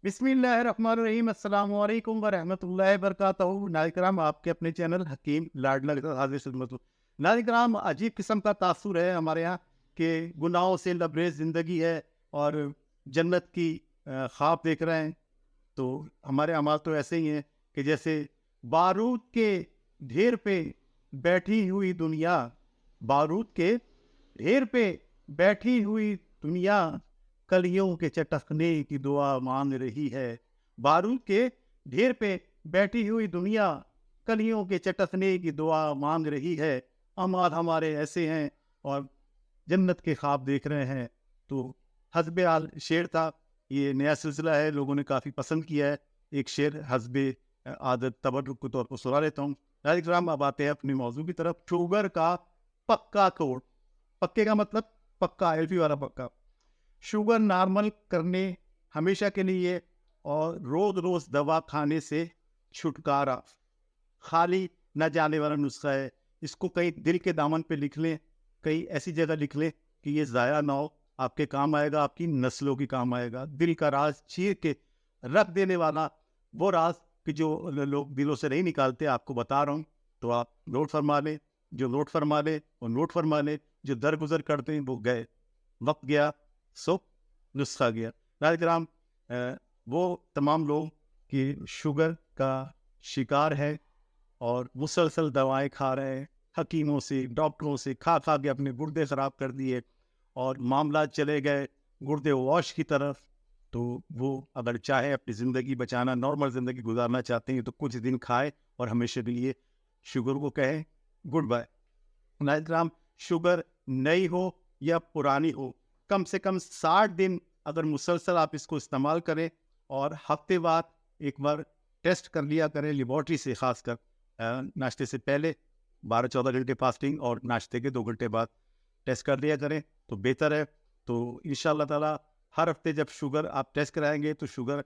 बिस्मिल्लाहिर्रहमानिर्रहीम। अस्सलाम वालेकुम व रहमतुल्लाहि व बरकातहू। नाज़रीन किराम, आपके अपने चैनल हकीम लाडला के साथ हाजिर खिदमत हूँ। नाज़रीन किराम, अजीब किस्म का तासुर है हमारे यहाँ कि गुनाहों से लबरेज ज़िंदगी है और जन्नत की ख्वाब देख रहे हैं। तो हमारे अमाल तो ऐसे ही हैं कि जैसे बारूद के ढेर पे बैठी हुई दुनिया, बारूद के ढेर पे बैठी हुई दुनिया कलियों के चटकने की दुआ मांग रही है। बारूद के ढेर पे बैठी हुई दुनिया कलियों के चटकने की दुआ मांग रही है। अमाल हमारे ऐसे हैं और जन्नत के ख्वाब देख रहे हैं। तो हस्बे आल शेर था, ये नया सिलसिला है, लोगों ने काफ़ी पसंद किया है। एक शेर हस्बे आदत तबर्रुक के तौर पर सुना लेता हूँ। नाज़रीन किराम, अब आते हैं अपने मौजू की तरफ। शुगर का पक्का कोड। पक्के का मतलब पक्का, एल्फी वाला पक्का। शुगर नॉर्मल करने हमेशा के लिए और रोज रोज दवा खाने से छुटकारा। खाली न जाने वाला नुस्खा है। इसको कहीं दिल के दामन पे लिख लें, कहीं ऐसी जगह लिख लें कि ये ज़ाया ना हो। आपके काम आएगा, आपकी नस्लों की काम आएगा। दिल का राज चीर के रख देने वाला वो राज कि जो लोग दिलों से नहीं निकालते, आपको बता रहा हूँ। तो आप नोट फरमा लें, जो नोट फरमा ले वो नोट फरमा ले, जो दरगुजर करते हैं वो गए। वक्त गया सो नुस्खा गया। नाज़रीन, वो तमाम लोग कि शुगर का शिकार है और मुसलसल दवाएं खा रहे हैं, हकीमों से डॉक्टरों से खा खा के अपने गुर्दे ख़राब कर दिए और मामला चले गए गुर्दे वॉश की तरफ। तो वो अगर चाहे अपनी ज़िंदगी बचाना, नॉर्मल ज़िंदगी गुजारना चाहते हैं, तो कुछ दिन खाए और हमेशा के लिए शुगर को कहें गुड बाय। नाइट्राम, शुगर नई हो या पुरानी हो, कम से कम 60 दिन अगर मुसलसल आप इसको इस्तेमाल करें और हफ्ते बाद एक बार टेस्ट कर लिया करें लेबॉर्ट्री से, खासकर नाश्ते से पहले 12-14 घंटे फास्टिंग और नाश्ते के 2 घंटे बाद टेस्ट कर लिया करें तो बेहतर है। तो इंशाअल्लाह ताला हर हफ्ते जब शुगर आप टेस्ट कराएंगे तो शुगर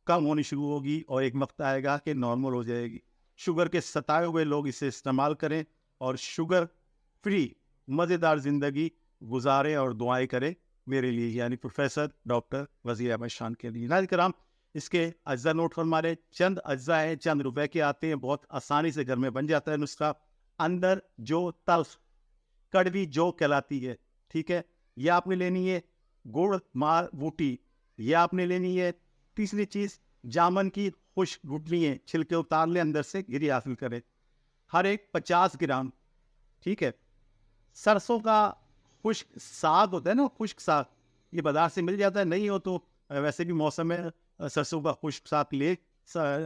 कम होनी शुरू होगी और एक वक्त आएगा कि नॉर्मल हो जाएगी। शुगर के सताए हुए लोग इसे इस्तेमाल करें और शुगर फ्री मज़ेदार ज़िंदगी गुजारें और दुआएं करें मेरे लिए, यानी प्रोफेसर डॉक्टर वज़ीर अहमद शान के लिए। नाज़रीन किराम, इसके अज्जा नोट फरमा लें। चंद अज्जा हैं, चंद रुपए के आते हैं, बहुत आसानी से घर में बन जाता है नुस्खा। अंदर जो तल्ख कड़वी जो कहलाती है, ठीक है, यह आपने लेनी है। गुड़ मार बूटी, यह आपने लेनी है। तीसरी चीज़, जामन की खुश्क गुठली है, छिलके उतार लें, अंदर से गिरी हासिल करें। हर एक 50 ग्राम, ठीक है। सरसों का खुश्क साग होता है ना, खुश्क साग, ये बाजार से मिल जाता है। नहीं हो तो वैसे भी मौसम में सरसों का खुश्क साग ले,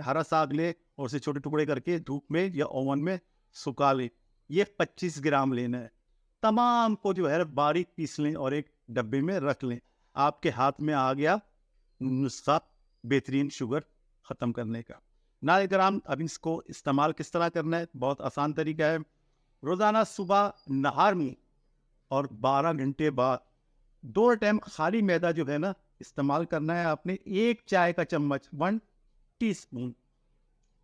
हरा साग ले और उसे छोटे टुकड़े करके धूप में या ओवन में सुखा ले। ये 25 ग्राम लेना है। तमाम को जो है बारीक पीस लें और एक डब्बे में रख लें। आपके हाथ में आ गया नुस्खा बेहतरीन शुगर ख़त्म करने का। नाज़रीन किराम, अब इसको इस्तेमाल किस तरह करना है, बहुत आसान तरीका है। रोज़ाना सुबह नहार में और 12 घंटे बाद 2 टाइम खाली मैदा जो है ना इस्तेमाल करना है आपने। 1 चाय का चम्मच, 1 टीस्पून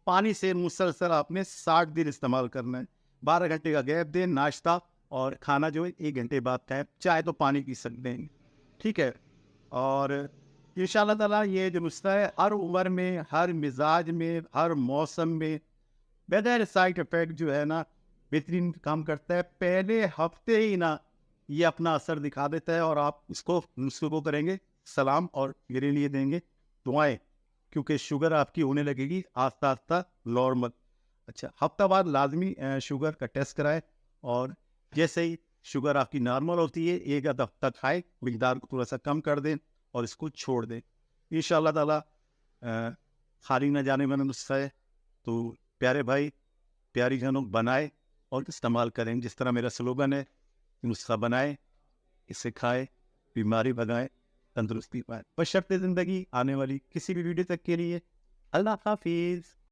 पानी से मुसलसल आपने 60 दिन इस्तेमाल करना है। 12 घंटे का गैप दें। नाश्ता और खाना जो है 1 घंटे बाद खाएं। चाय तो पानी पी सकते हैं, ठीक है। और इंशाअल्लाह ताला ये जो नुस्खा है हर उम्र में, हर मिजाज में, हर मौसम में बगैर साइड इफेक्ट जो है ना बेहतरीन काम करता है। पहले हफ्ते ही ना ये अपना असर दिखा देता है और आप इसको नुस्खे को करेंगे सलाम और मेरे लिए देंगे दुआएं, क्योंकि शुगर आपकी होने लगेगी आस्ता आस्ता नॉर्मल। अच्छा, हफ्ता बाद लाजमी शुगर का टेस्ट कराएं और जैसे ही शुगर आपकी नॉर्मल होती है एक आधा हफ्ता खाएं, मिकदार को थोड़ा सा कम कर दें और इसको छोड़ दें। इंशाअल्लाह ताला खाली ना जाने वाला नुस्खा है। तो प्यारे भाई प्यारी जनों, बनाए और इस्तेमाल करें। जिस तरह मेरा स्लोगन है, नुस्खा बनाए, इसे खाए, बीमारी भगाए, तंदुरुस्ती पाए। बशर्ते ज़िंदगी आने वाली किसी भी वीडियो तक के लिए अल्लाह हाफिज़।